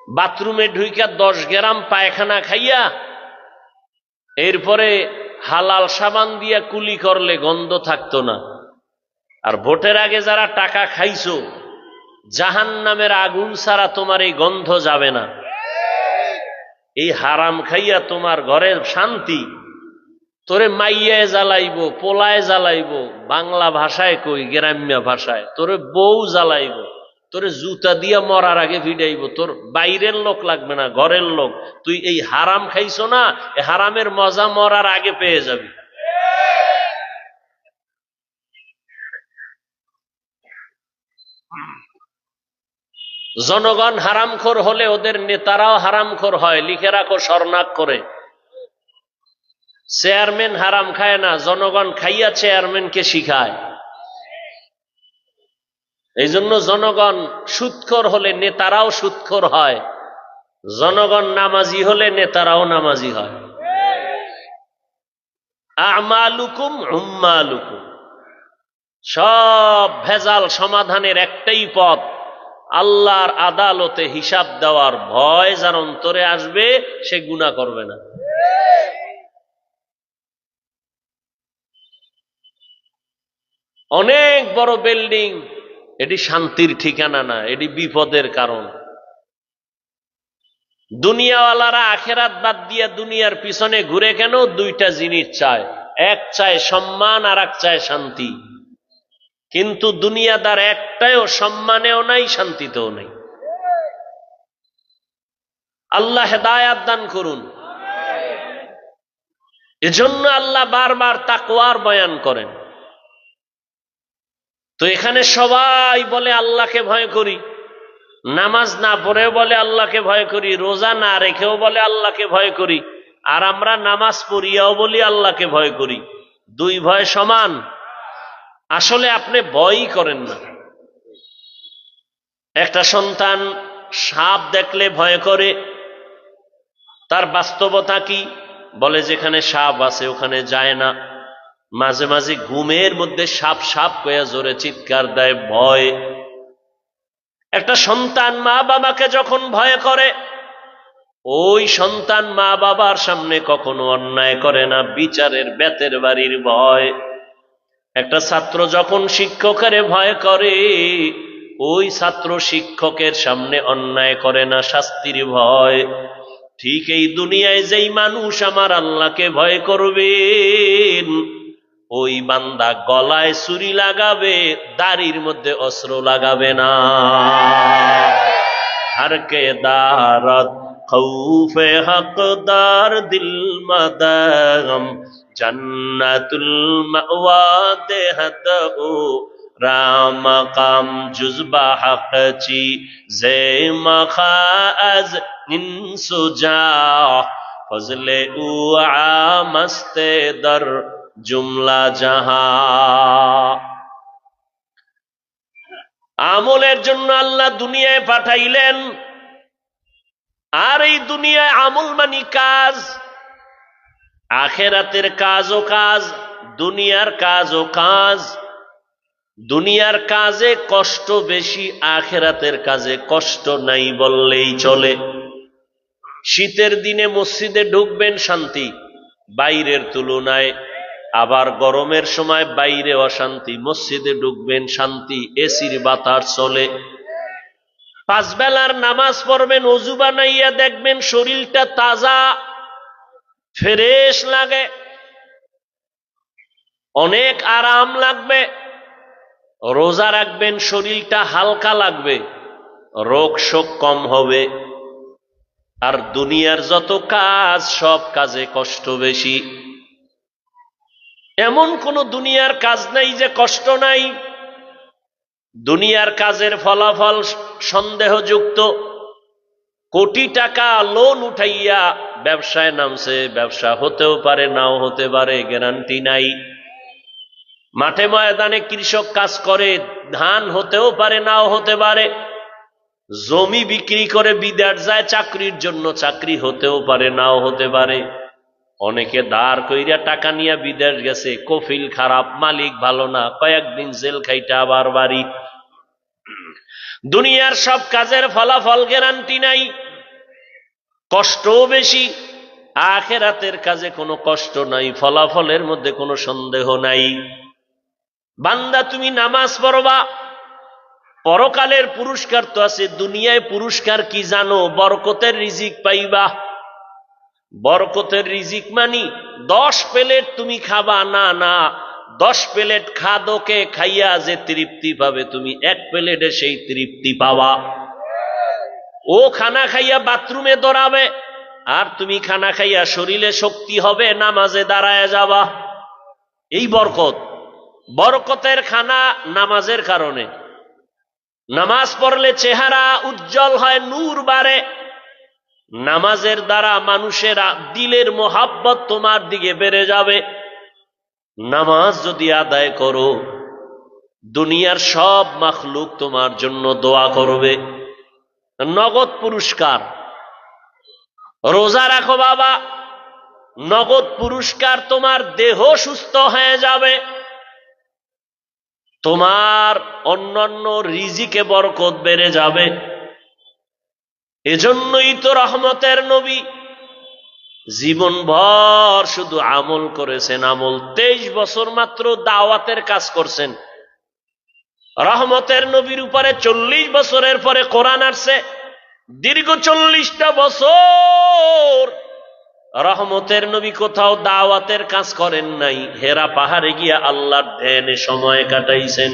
বাথরুমে ঢুইকা 10 গ্রাম পায়খানা খাইয়া এরপরে হালাল সাবান দিয়া কুলি করলে গন্ধ থাকতো না। আর ভোটের আগে যারা টাকা খাইছো, জাহান্নামের আগুন ছাড়া তোমার এই গন্ধ যাবে না। এই হারাম খাইয়া তোমার ঘরের শান্তি, তোরে মাইয়ায় জ্বালাইব, পোলায় জ্বালাইব, বাংলা ভাষায় কই, গ্রাম্য ভাষায় তোরে বউ জ্বালাইব, তোরে জুতা দিয়া মরার আগে ভিড়াইব। তোর বাইরের লোক লাগবে না, ঘরের লোক। তুই এই হারাম খাইছো না, এই হারামের মজা মরার আগে পেয়ে যাবি। জনগণ হারামখোর হলে ওদের নেতারাও হারামখোর হয়, লিখে রাখো স্বর্ণাক্ষরে। চেয়ারম্যান হারাম খায় না, জনগণ খাইয়া চেয়ারম্যানকে শিখায়। এই জন্য জনগণ সুদখোর হলে নেতারাও সুদখোর হয়, জনগণ নামাজি হলে নেতারাও নামাজি হয়। আমালুকুম উম্মালুকুম, সব ভেজাল সমাধানের একটাই পথ, আল্লাহর আদালতে হিসাব দেওয়ার ভয় যার অন্তরে আসবে সে গুনাহ করবে না। অনেক বড় বিল্ডিং, এটি শান্তির ঠিকানা না, এটি বিপদের কারণ। দুনিয়াওয়ালারা আখেরাত বাদ দিয়া দুনিয়ার পিছনে ঘুরে কেন? দুইটা জিনিস চায়, এক চায় সম্মান আর এক চায় শান্তি। কিন্তু দুনিয়াদার একটাও সম্মানেও নাই, শান্তিতেও নাই। আল্লাহ হেদায়াত দান করুন। এজন্য আল্লাহ বারবার তাকওয়ার বয়ান করেন। তো এখানে সবাই বলে আল্লাহকে ভয় করি, নামাজ না পড়েও বলে আল্লাহকে ভয় করি, রোজা না রেখেও বলে আল্লাহকে ভয় করি, আর আমরা নামাজ পড়িয়াও বলি আল্লাহকে ভয় করি। দুই ভয় সমান? আসলে আপনি ভয়ই করেন না। একটা সন্তান সাপ দেখলে ভয় করে, তার বাস্তবতা কি? বলে যেখানে সাপ আছে ওখানে যায় না। মাঝে মাঝে ঘুমের মধ্যে সাপ সাপ কয়া জোরে চিৎকার দেয়, ভয়। একটা সন্তান মা বাবাকে যখন ভয় করে, ওই সন্তান মা বাবার সামনে কখনো অন্যায় করে না, বিচারের বেতের বাড়ির ভয়। একটা ছাত্র যখন শিক্ষকের ভয় করে, ওই ছাত্র শিক্ষকের সামনে অন্যায় করে না, শাস্তির ভয়। ঠিক এই দুনিয়ায় যেই মানুষ আমার আল্লাহকে ভয় করবেন, ওই বান্দা গলায় ছুরি লাগাবে, দাড়ির মধ্যে অস্ত্র লাগাবে না। হরকে দারত খৌফে হকদার দিল মাদাম, জান্নাতুল মাওয়া দেহত ও রাম কাম জুজবা হকচি জে মখাজ নিনসুজা ফজলে উ আমস্তে দর জুমলা জাহা। আমলের জন্য আল্লাহ দুনিয়ায় পাঠাইলেন, আর এই দুনিয়ায় আমল মানি কাজ, আখেরাতের কাজও কাজ, দুনিয়ার কাজও কাজ। দুনিয়ার কাজে কষ্ট বেশি, আখেরাতের কাজে কষ্ট নাই বললেই চলে। শীতের দিনে মসজিদে ঢুকবেন শান্তি বাইরের তুলনায়, আবার গরমের সময় বাইরে অশান্তি, মসজিদে ঢুকবেন শান্তি, এসির বাতাস চলে। 5 বেলার নামাজ পড়বেন, ওযু বানাইয়া দেখবেন শরীরটা তাজা ফ্রেশ লাগে, অনেক আরাম লাগবে। রোজা রাখবেন, শরীরটা হালকা লাগবে, রোগ শোক কম হবে। আর দুনিয়ার যত কাজ, সব কাজে কষ্ট বেশি। এমন কোন দুনিয়ার কাজ নাই যে কষ্ট নাই। দুনিয়ার কাজের ফলাফল সন্দেহযুক্ত। কোটি টাকা লোন উঠাইয়া ব্যবসায় নামছে, ব্যবসা হতেও পারে নাও হতে পারে, গ্যারান্টি নাই। মাঠে ময়দানে কৃষক কাজ করে, ধান হতেও পারে নাও হতে পারে। জমি বিক্রি করে বিদেশ যায় চাকরির জন্য, চাকরি হতেও পারে নাও হতে পারে। অনেকে ধার কইরা টাকা নিয়ে বিদেশ গেছে, কফিল খারাপ, মালিক ভালো না, কয়েকদিন জেল খাইটা আবার বাড়ি। দুনিয়ার সব কাজের ফলাফল গ্যারান্টি নাই। কষ্টও বেশি, আখিরাতের কাজে কোনো কষ্ট নাই, ফলাফলের মধ্যে কোনো সন্দেহ নাই। বান্দা তুমি নামাজ পড়বা, পরকালের পুরস্কার তো আছে। দুনিয়ায় পুরস্কার কি জানো? বরকতের রিজিক পাইবা। বরকতের রিজিক মানি 10 প্লেট তুমি খাবা না, না, 10 প্লেট খাদোকে খাইয়া যে তৃপ্তি পাবে, তুমি 1 প্লেটে সেই তৃপ্তি পাবা। ও খানা খাইয়া বাথরুমে দৌড়াবে, আর তুমি খানা খাইয়া শরীরে শক্তি হবে, নামাজে দাঁড়ায় যাবা। এই বরকত। বরকতের খানা নামাজের কারণে। নামাজ পড়লে চেহারা উজ্জ্বল হয়, নূর বাড়ে। নামাজের দ্বারা মানুষের দিলের মোহাব্বত তোমার দিকে বেড়ে যাবে। নামাজ যদি আদায় করো, দুনিয়ার সব মাখলুক তোমার জন্য দোয়া করবে, নগদ পুরস্কার। রোজা রাখো বাবা, নগদ পুরস্কার। তোমার দেহ সুস্থ হয়ে যাবে, তোমার অন্যান্য রিজিকে বরকত বেড়ে যাবে। এজন্যই তো রহমতের নবী জীবনভর শুধু আমল করেছেন, আমল। 23 বছর মাত্র দাওয়াতের কাজ করছেন। রহমতের নবীর উপরে 40 বছরের পরে কোরআন আসছে। দীর্ঘ 40টা বছর রহমতের নবী কোথাও দাওয়াতের কাজ করেন নাই। হেরা পাহাড়ে গিয়া আল্লাহর ধ্যানে সময় কাটাইছেন।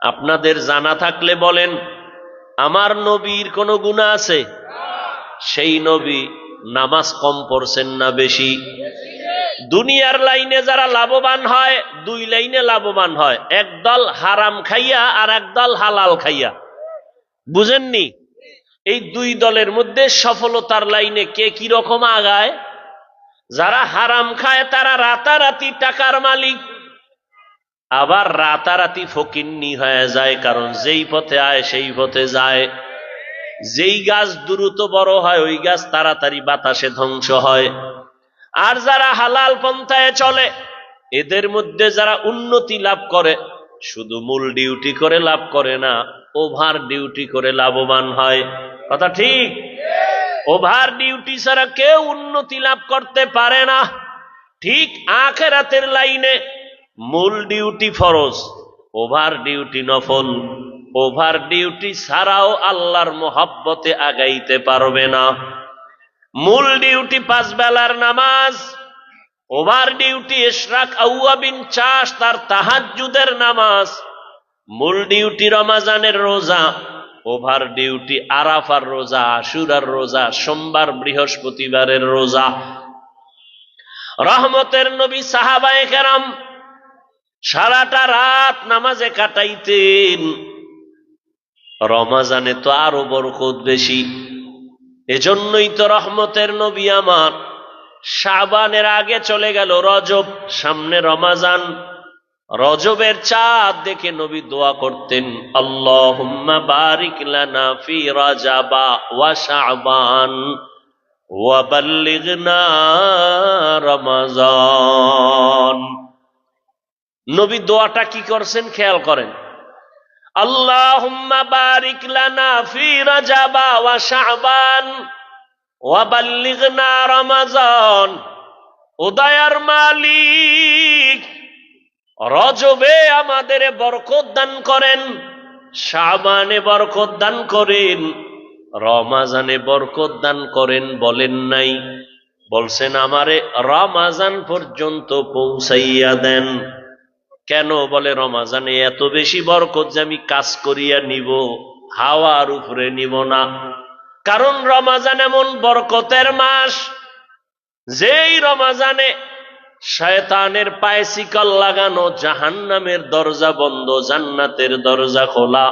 আপনাদের জানা থাকলে বলেন, আমার নবীর কোনো গুনাহ আছে? সেই নবী নামাজ কম পড়ছেন না বেশি? দুনিয়ার লাইনে যারা লাভবান হয়, 2 লাইনে লাভবান হয়, একদল হারাম খাইয়া আর একদল হালাল খাইয়া। বুঝেননি? এই 2 দলের মধ্যে সফলতার লাইনে কে কি রকম আগায়? যারা হারাম খায় তারা রাতারাতি টাকার মালিক, আবার রাতারাতি ফকিন্নি হয়ে যায়। কারণ যেই পথে আয় সেই পথে যায়। যেই গাছ দ্রুত বড় হয়, ওই গাছ তাড়াতাড়ি বাতাসে ধ্বংস হয়। আর যারা হালাল পন্থায় চলে, এদের মধ্যে যারা উন্নতি লাভ করে, শুধু মূল ডিউটি করে লাভ করে না, ওভার ডিউটি করে লাভবান হয়। কথা ঠিক? ওভার ডিউটি ছাড়া কেউ উন্নতি লাভ করতে পারে না। ঠিক আখিরাতের লাইনে মূল ডিউটি ফরজ, ওভার ডিউটি নফল। ওভার ডিউটি ছাড়াও আল্লাহর মোহাব্বতে আগাইতে পারবে না। মূল ডিউটি 5 বেলার নামাজ, ওভার ডিউটি ইশরাক আউয়াবিন চাষ, তার তাহাজ্জুদের নামাজ। মূল ডিউটি রমজানের রোজা, ওভার ডিউটি আরাফার রোজা, আশুরার রোজা, সোমবার বৃহস্পতিবারের রোজা। রহমতের নবী সাহাবায়ে কেরাম সারাটা রাত নামাজে কাটাইতেন। রমজানে তো আরো বরকত বেশি। এজন্যই তো রহমতের নবী আমার শাবানের আগে চলে গেল রজব, সামনে রমজান। রজবের চাঁদ দেখে নবী দোয়া করতেন, আল্লাহুম্মা বারিক লানা ফি রাজাবা ওয়া শাবান ওয়া বাল্লিগনা রমজান। নবী দোয়াটা কি করছেন খেয়াল করেন, আল্লাহুম্মা বারিক লানা ফি রাজাবা ওয়া শাবান ওয়া বাল্লিগনা রমজান। ও দয়ার মালিক, রজবে আমাদের বরকত দান করেন, শাবানে বরকত দান করেন, রমজানে বরকত দান করেন। বলেন নাই, বলছেন আমারে রমজান পর্যন্ত পৌঁছাইয়া দেন। কেন? বলে রমজানে এত বেশি বরকত যে আমি কাজ করিয়া নিব, হাওয়ার উপরে নিব না। কারণ রমজান এমন বরকতের মাস, যেই রমজানে শয়তানের পায়ে শিকল লাগানো, জাহান্নামের দরজা বন্ধ, জান্নাতের দরজা খোলা।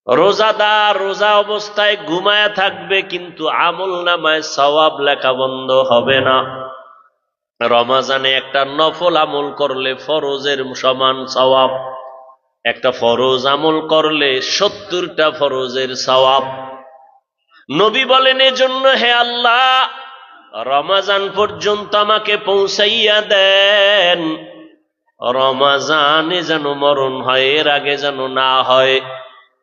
রোজাদার রোজা অবস্থায় ঘুমায়া থাকবে, কিন্তু আমল নামায় সওয়াব লেখা বন্ধ হবে না। রমজানে একটা নফল আমল করলে ফরজের সমান সওয়াব, একটা ফরজ আমল করলে 70টা ফরজের সওয়াব। নবী বলেন, এজন্য হে আল্লাহ, রমজান পর্যন্ত আমাকে পৌঁছাইয়া দেন। রমজানে যেন মরণ হয়, এর আগে যেন না হয়।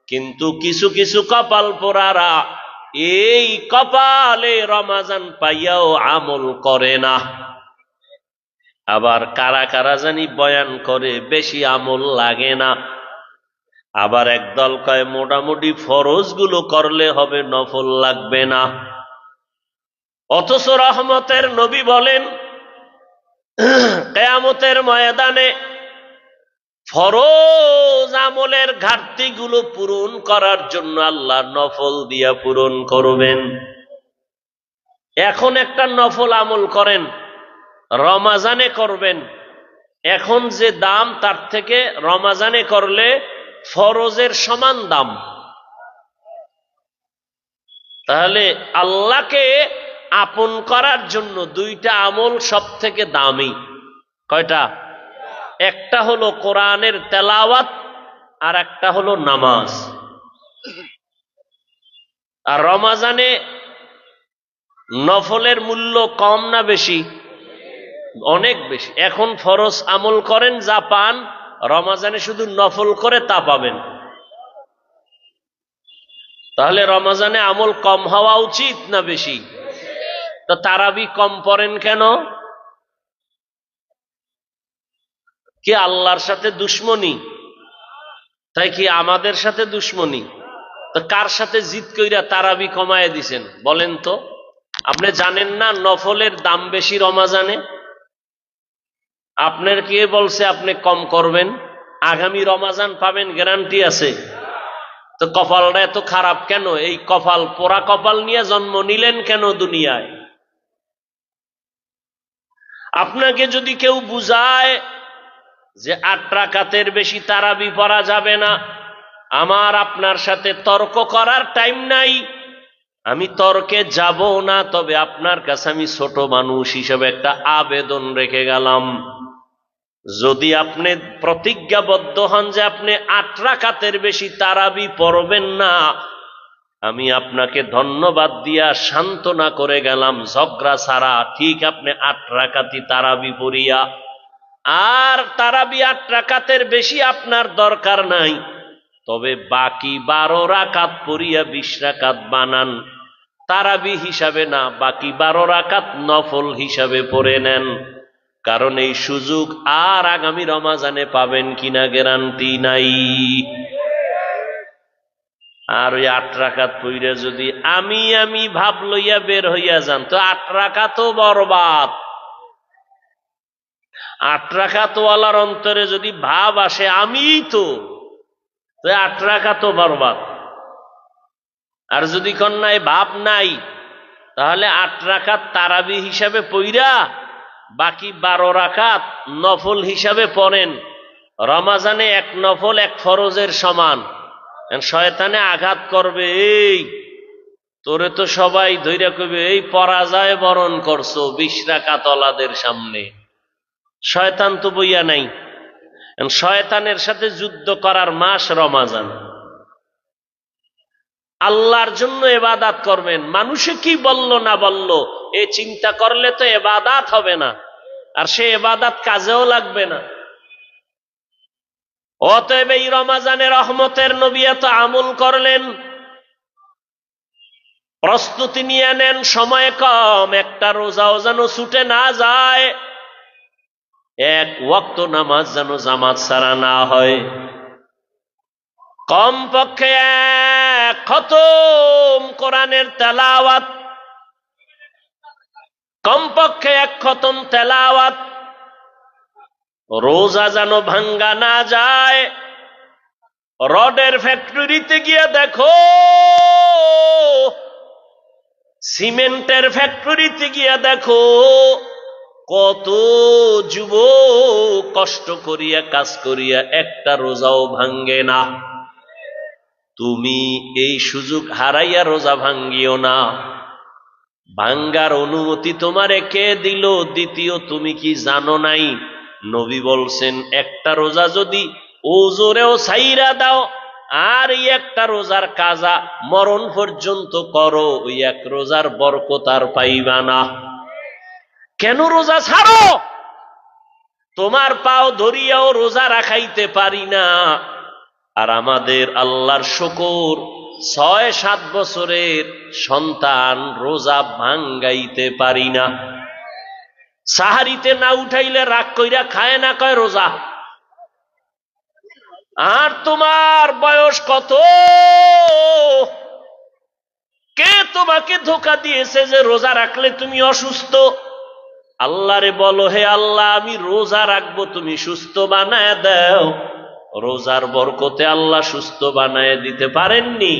কিন্তু কিছু কিছু কপাল পোড়ারা এই কপালে রমাজান পাইয়াও আমল করে না। আবার কারা কারা জানি বয়ান করে বেশি আমল লাগে না। আবার একদল কয় মোটামুটি ফরজগুলো করলে হবে, নফল লাগবে না। অথচ রহমতের নবী বলেন কিয়ামতের ময়দানে ফরজ আমলের ঘাটতিগুলো পূরণ করার জন্য আল্লাহ নফল দিয়া পূরণ করবেন। এখন একটা নফল আমল করেন, রমাজানে করবেন, এখন যে দাম তার থেকে রমাজানে করলে ফরজের সমান দাম। তাহলে আল্লাহকে আপন করার জন্য দুইটা আমল সব থেকে দামি। কয়টা? একটা হলো কোরআনের তেলাওয়াত, আর একটা হলো নামাজ। আর রমাজানে নফলের মূল্য কম না বেশি? অনেক বেশি। এখন ফরজ আমল করেন যা পান, রমাজানে শুধু নফল করে তা পাবেন। তাহলে রমাজানে আমল কম হওয়া উচিত না বেশি? তো তারাবি কম পড়েন কেন? কি আল্লাহর সাথে দুশ্মনী? তাই কি আমাদের সাথে দুশ্মনী? তো কার সাথে জিদ কইরা তারাবি কমায় দিছেন বলেন তো? আপনি জানেন না নফলের দাম বেশি রমাজানে? আপনার কে বলছে আপনি কম করবেন? আগামী রমাজান পাবেন গ্যারান্টি আছে? তো কপালটা এত খারাপ কেন? এই কপাল পোড়া কপাল নিয়ে জন্ম নিলেন কেন দুনিয়ায়? আপনাকে যদি কেউ বুঝায় যে 8 রাকাতের বেশি তারাবি পড়া যাবে না, আমার আপনার সাথে তর্ক করার টাইম নাই, আমি তর্কে যাব না। তবে আপনার কাছে আমি ছোট মানুষ হিসেবে একটা আবেদন রেখে গেলাম, যদি আপনি প্রতিজ্ঞাবদ্ধ হন যে আপনি 8 রাকাতের বেশি তারাবি পড়বেন না, আমি আপনাকে ধন্যবাদ দিয়া সান্ত্বনা করে গেলাম, ঝগড়া ছাড়া ঠিক আপনি 8 রাকাতই তারাবি পড়িয়া, আর তারাবি 8 রাকাতের বেশি আপনার দরকার নাই, তবে বাকি 12 রাকাত পড়িয়া 20 রাকাত বানান, তারাবি হিসাবে না, বাকি 12 রাকাত নফল হিসাবে পড়ে নেন। কারণ এই সুযোগ আর আগামী রমাজানে পাবেন কিনা গ্যারান্টি নাই। আর ওই 8 রাকাত পড়িয়া যদি আমি ভাব লইয়া বের হইয়া যান, তো 8 রাকাতও বরবাদ। 8 রাকাতওয়ালার অন্তরে যদি ভাব আসে আমি তো 8 রাকাতও বরবাদ। আর যদি কন্যায় ভাব নাই, তাহলে 8 রাকাত তারাবি হিসাবে পইরা বাকি 12 রাকাত নফল হিসাবে পড়েন। রমাজানে 1 নফল 1 ফরজের সমান। শয়তানে আঘাত করবে, এই তোরে তো সবাই ধইরা কইবে এই পরাজয় বরণ করছো 20 রাকাতওয়ালাদের সামনে। শয়তান তো বইয়া নাই। শয়তানের সাথে যুদ্ধ করার মাস রমাজান। আল্লাহর জন্য ইবাদত করবেন, মানুষে কি বলল না বলল এই চিন্তা করলে তো ইবাদত হবে না, আর সে ইবাদত কাজেও লাগবে না। অতএব এই রমাজানে রহমতের নবী এত আমল করলেন, প্রস্তুতি নিয়ে নেন, সময় কম, একটা রোজাও যেন ছুটে না যায়, 1 ওয়াক্ত নামাজ যেন জামাত ছাড়া না হয়, কমপক্ষে 1 খতম কোরআনের তেলাওয়াত, কমপক্ষে 1 খতম তেলাওয়াত। রোজা যেন ভাঙ্গা না যায়। রডের ফ্যাক্টরিতে গিয়ে দেখো, সিমেন্টের ফ্যাক্টরিতে গিয়ে দেখো, কত যুবক কষ্ট করিয়া কাজ করিয়া একটা রোজাও ভাঙ্গে না। তুমি এই সুযোগ হারাইয়া রোজা ভাঙ্গিও না। ভাঙ্গার অনুমতি তোমারে কে দিল? দ্বিতীয়, তুমি কি জানো নাই নবী বলছেন একটা রোজা যদি ওজোরেও ছাইরা দাও আর এই একটা রোজার কাজা মরণ পর্যন্ত করো, ওই 1 রোজার বরকত আর পাইবা না। কেন রোজা ছাড়ো? তোমার পাও ধরিয়াও রোজা রাখাইতে পারি না। আর আমাদের আল্লাহর শুকর, 6-7 বছরের সন্তান রোজা ভাঙ্গাইতে পারি না। সাহারিতে না উঠাইলে রাগ কইরা খায় না, কয় রোজা। আর তোমার বয়স কত? কে তোমাকে ধোঁকা দিয়েছে যে রোজা রাখলে তুমি অসুস্থ? আল্লাহরে বলো, হে আল্লাহ, আমি রোজা রাখবো, তুমি সুস্থ বানায় দাও। রোজার বরকতে আল্লাহ সুস্থ বানায় দিতে পারেননি?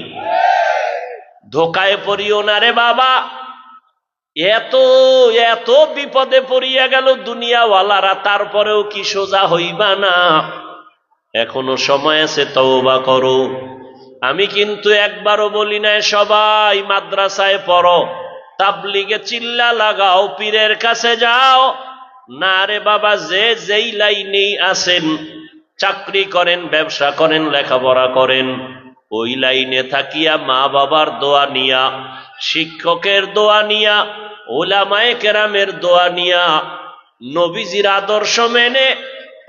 ধোকায় পড়িও না রে বাবা। এত এত বিপদে পড়িয়া গেল দুনিয়াওয়ালারা, তারপরেও কি সোজা হইবা না? এখনো সময় আছে, তওবা করো। আমি কিন্তু একবারও বলি নাই সবাই মাদ্রাসায় পড়ো, তাবলিগে চিল্লা লাগাও, পীরের কাছে যাও। না রে বাবা, যে যেই লাইনেই আছেন, চাকরি করেন, ব্যবসা করেন, লেখাপড়া করেন, ওই লাইনে থাকিয়া মা বাবার দোয়া নিয়া, শিক্ষকের দোয়া নিয়া, ওলামায়ে কেরামের দোয়া নিয়া, নবীজির আদর্শ মেনে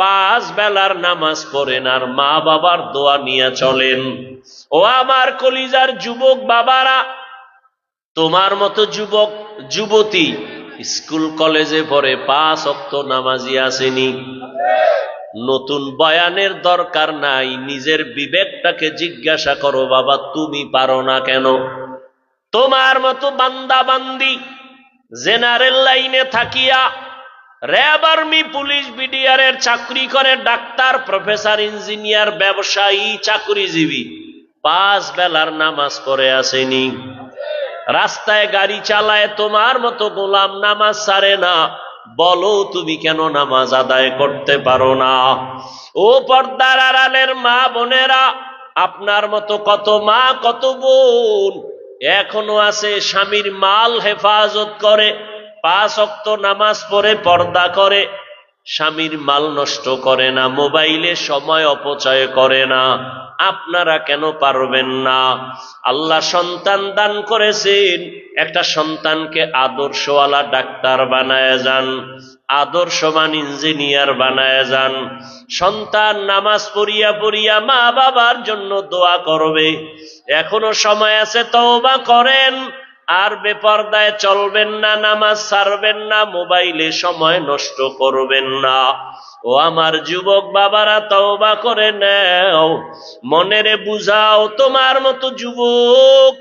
5 বেলার নামাজ পড়েন আর মা বাবার দোয়া নিয়ে চলেন। ও আমার কলিজার যুবক বাবারা, তোমার মতো যুবক যুবতী স্কুল কলেজে পড়ে 5 ওয়াক্ত নামাজি আসেনি? নতুন বয়ানের দরকার নাই, নিজের বিবেকটাকে জিজ্ঞাসা করো, বাবা তুমি পারো না কেন? তোমার মতো বান্দা বান্দি জেনারেল লাইনে থাকিয়া র্যাব, আর্মি, পুলিশ, বিডিআরের চাকরি করে, ডাক্তার, প্রফেসর, ইঞ্জিনিয়ার, ব্যবসায়ী, চাকরিজীবী 5 বেলার নামাজ পড়ে আসেনি? রাস্তায় গাড়ি চালায় তোমার মতো গোলাম নামাজ ছাড়ে না। বলো তুমি কেন নামাজ আদায় করতে পারো না? ও পর্দার আড়ালের মা বোনেরা, আপনার মতো কত মা কত বোন এখনো আছে স্বামীর মাল হেফাজত করে, 5 ওয়াক্ত নামাজ পড়ে, পর্দা করে, স্বামীর মাল নষ্ট করে না, মোবাইলে সময় অপচয় করে না। আপনারা কেন পারবেন না? আল্লাহ সন্তান দান করেছেন, একটা সন্তানকে আদর্শওয়ালা ডাক্তার বানায় যান, আদর্শবান ইঞ্জিনিয়ার বানায় যান। সন্তান নামাজ পড়িয়া পড়িয়া মা বাবার জন্য দোয়া করবে। এখনো সময় আছে, তওবা করেন। আর বেপরদায় চলবেন না, নামাজ ছাড়বেন না, মোবাইলে সময় নষ্ট করবেন না। ও আমার যুবক বাবারা, তওবা করে নাও, মনেরে বুঝাও। তোমার মতো যুবক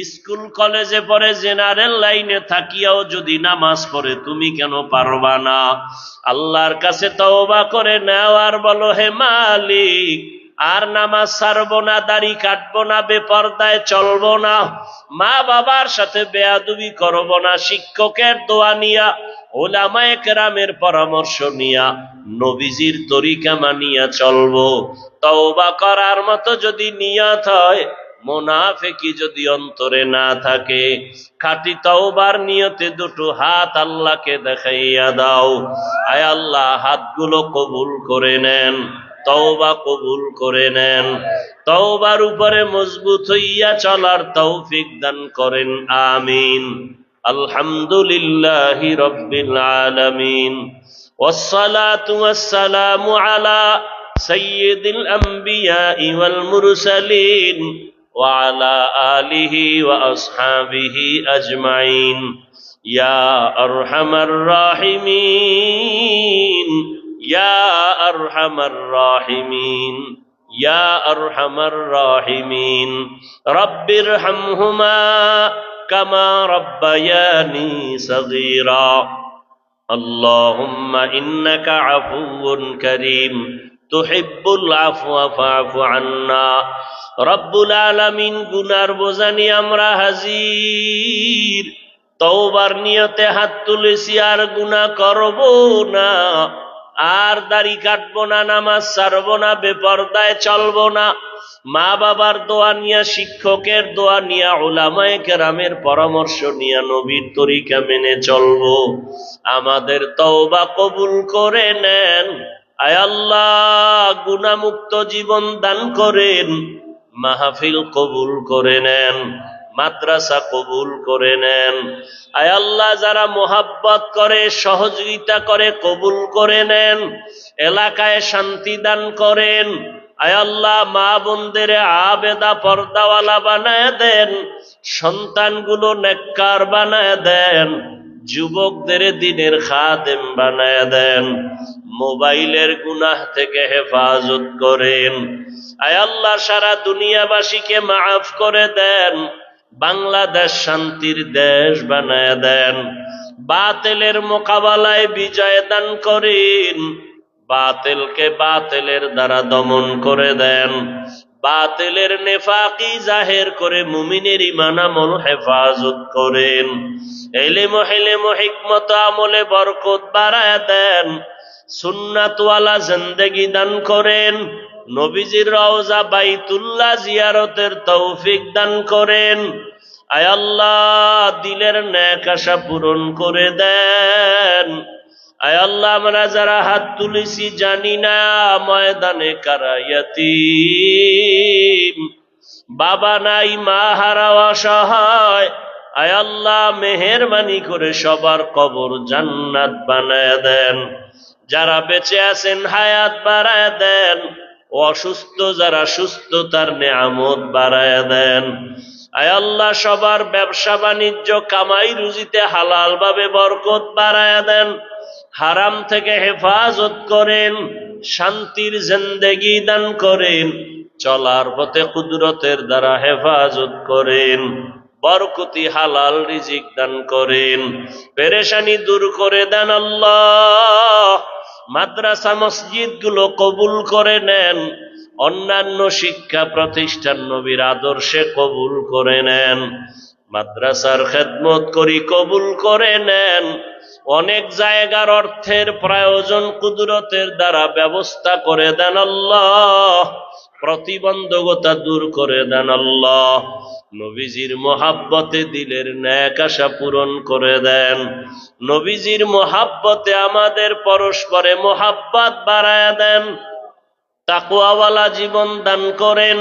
স্কুল কলেজে পড়ে, জেনারেল লাইনে থাকিয়াও যদি নামাজ পড়ে, তুমি কেন পারবা না? আল্লাহর কাছে তওবা করে নাও আর বলো, হে মালিক, আর নামাজ ছাড়বো না, দাড়ি কাটবো না, বেপরদায় চলবো না, মা বাবার সাথে বেয়াদবি করবো না, শিক্ষকের দোয়া নিয়া, ওলামায়ে কেরামের পরামর্শ নিয়া, নবীজির তরিকা মানিয়া চলবো। তওবা করার মতো যদি নিয়ত হয়, মুনাফিকি যদি অন্তরে না থাকে, খাঁটি তওবার নিয়তে দুটো হাত আল্লাহকে দেখাইয়া দাও। আয় আল্লাহ, হাতগুলো কবুল করে নেন, তওবা কবুল করে নেন, তওবার উপরে মজবুত হইয়া চলার তৌফিক দান করেন, আমিন। আলহামদুলিল্লাহি রাব্বিল আলামিন, ওয়াসসালাতু ওয়াসসালামু আলা সাইয়্যিদিল আমবিয়াই ওয়াল মুরসালিন ওয়া আলা আলিহি ওয়া আসহাবিহি আজমাইন। ইয়া আরহামার রাহিমিন, ইয়া আরহামার রাহিমিন, ইয়া আরহামার রাহিমিন। রব্বিরহামহুমা কামা রাব্বায়ানি সগীরা। আল্লাহুম্মা ইন্নাকা আফুউন কারীম তুহিব্বুল আফওয়া ফা'ফু আন্না। রব্বুল আলামিন, গুনার বোঝা নিয়ে আমরা হাজির। তওবার নিয়তে হাত তুলেছি, আর গুনাহ করব না, আর দাড়ি কাটবো না, নামাজ ছাড়বো না, বেপরদায় চলবো না, মা বাবার দোয়া নিয়া, শিক্ষকের দোয়া নিয়া, উলামায়ে কেরামের পরামর্শ নিয়া, নবীর তরিকা মেনে চলবো। আমাদের তওবা কবুল করে নেন। আয় আল্লাহ, গুনাহমুক্ত জীবন দান করেন, মাহফিল কবুল করে নেন, মাদ্রাসা কবুল করে নেন। আয় আল্লাহ, যারা মোহাব্বত করে, সহযোগিতা করে, কবুল করে নেন। এলাকায় শান্তি দান করেন, আয় আল্লাহ মা বোনদের আবেদা পর্দাওয়ালা বানায় দেন, সন্তানগুলো নেককার বানায় দেন, যুবকদের দিনের খাদেম বানায় দেন, মোবাইলের গুনাহ থেকে হেফাজত করেন। আয় আল্লাহ সারা দুনিয়াবাসীকে মাফ করে দেন, বাংলাদেশ শান্তির দেশ বানায় দেন, বাতিলের মোকাবেলায় বিজয় দান করেন, বাতিলকে বাতিলের দ্বারা দমন করে দেন, বাতিলের নেফাকি জাহের করে মুমিনের ঈমান আমল হেফাজত করেন, ইলম হিকমত আমলে বরকত বাড়ায় দেন, সুন্নাতওয়ালা জিন্দেগি দান করেন, নবীজির রওজা বাইতুল্লাহ জিয়ারতের তৌফিক দান করেন। আয় আল্লাহ দিলের নেক আশা পূরণ করে দেন। আয় আল্লাহ আমরা যারা হাত তুলেছি জানি না ময়দানে কারা ইয়াতীম, বাবা নাই মা হারা অসহায়, আয় আল্লাহ মেহেরবানি করে সবার কবর জান্নাত বানায় দেন, যারা বেঁচে আছেন হায়াত বাড়ায় দেন, অসুস্থ যারা সুস্থতার নেয়ামত বাড়ায় দেন। আয় আল্লাহ সবার ব্যবসা বাণিজ্য কামাই রুজিতে হালাল ভাবে বরকত বাড়ায় দেন, হারাম থেকে হেফাজত করেন, শান্তির জিন্দেগি দান করেন, চলার পথে কুদরতের দ্বারা হেফাজত করেন, বরকতি হালাল রিজিক দান করেন, পেরেশানি দূর করে দেন। আল্লাহ মাদ্রাসা মসজিদ গুলো কবুল করে নেন, অন্যান্য শিক্ষা প্রতিষ্ঠান নবীর আদর্শে কবুল করে নেন, মাদ্রাসার খেদমত করি কবুল করে নেন, অনেক জায়গার অর্থের প্রয়োজন কুদরতের দ্বারা ব্যবস্থা করে দেন আল্লাহ, প্রতিবন্ধকতা দূর করে দেন আল্লাহ, নবীজির মোহাব্বতে দিলের নেক আশা পূরণ করে দেন, নবীজির মোহাব্বতে আমাদের পরস্পরে মোহাব্বত বাড়ায় দেন, তাকওয়াওয়ালা জীবন দান করেন।